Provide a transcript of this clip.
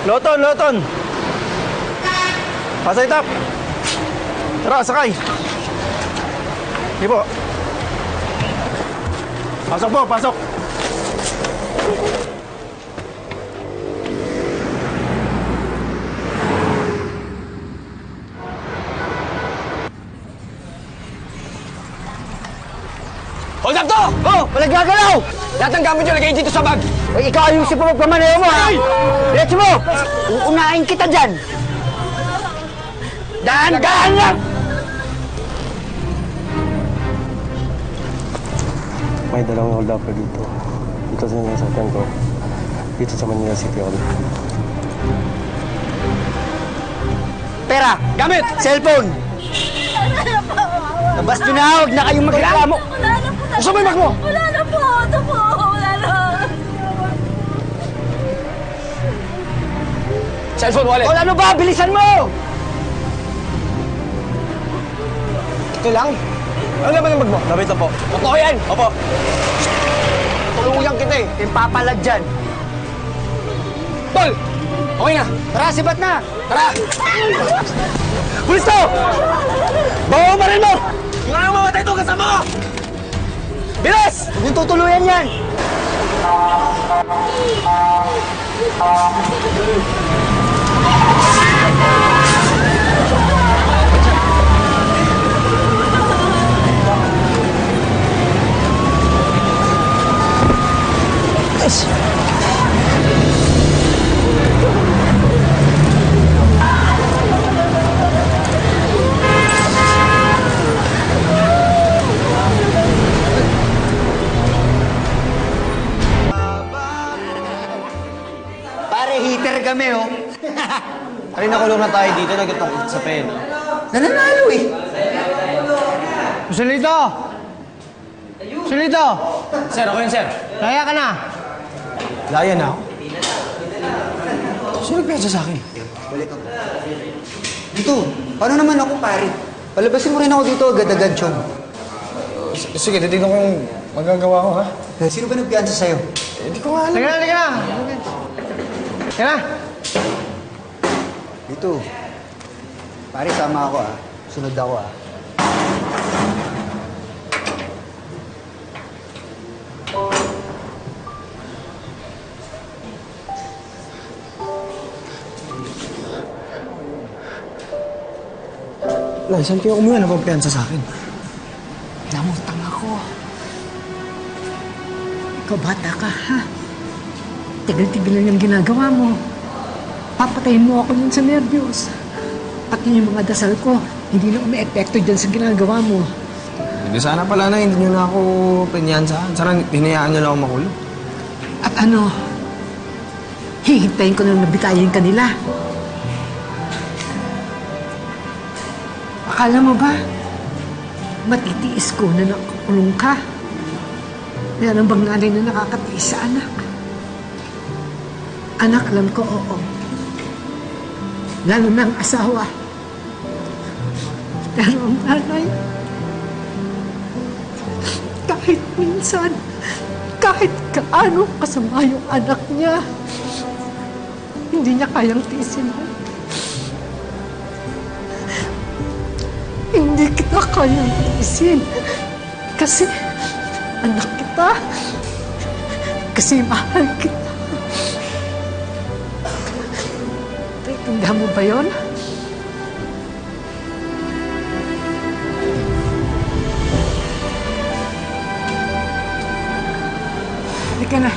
Loton, Loton! Pasay tap! Tara, sakay! Sige po. Pasok po, pasok! Hold up to! Oh, walang gagalaw! Lahat ng gamit nyo, lagay dito sa bag! Ay, ikaw ayusin pa magpamanayo mo, ha? Diretso mo! Uunahin kita dyan! Dahan-dahan lang! May dalawang hold up dito. Dito sa nasakyan ko. Dito sa Manila City Hall. Pera! Gamit! Cellphone! Labas nyo na! Huwag na kayong magreklamo! Wala na po. Gusto mo yung bag mo? Wala na po. Ito po. Wala na. Cellphone, wallet! Wala ano ba? Bilisan mo! Ito lang? Ano naman yung bag mo? Gamit na po. Totoo yan! Opo. Tulungan kita eh! Yung papalad dyan. Tol! Okay na! Tara, sibat na! Tara! Pulis to! Bawa mo rin mo! Yung ano mamatay ito kasama ko! Bilis! Huwag yung tutuluyan yan! Pare, heater kami, oh. Ay, nakulong na tayo dito. Nagtutungkot sa pen. Nananalo, eh. Solito! Solito! Sir, ako yun, sir. Kaya ka na! Laya na ako. Sino nagpesa sa akin? Dito, paano naman ako, pare? Palabasin mo rin ako dito, agad-agad, Chong. Sige, titignan ko yung magagawa ko, ha? Sino ba nagpiansa sa'yo? Hindi ko nga alam. Teka na, teka na! Teka na! Dito. Pare, sama ako, ah. Sunod ako, ah. Nay, saan kayo umuwi na pagpiansa sa akin? Namutang ako. Ikaw bata ka, ha? Tigil-tigil lang yung ginagawa mo. Papatayin mo ako yun sa nervyos. Pati yung mga dasal ko, hindi na umi-epekto dyan sa ginagawa mo. Hindi sana pala na hindi nyo na ako pinyansahan. Sana hinayaan nyo lang ako makulong. At ano, hihintayin ko nang nabitayin ka nila. Akala mo ba, matitiis ko na nakakulong ka? Meron bang nanay na nakakatiis sa anak? Anak lang ko, oo. Lalo na ang asawa. Pero ang nanay, kahit minsan, kahit kaano kasama yung anak niya, hindi niya kayang tiisin. Hindi kita kayang tiisin. Kasi anak kita. Kasi mahal kita. Naiintindihan mo ba yun? Halika na.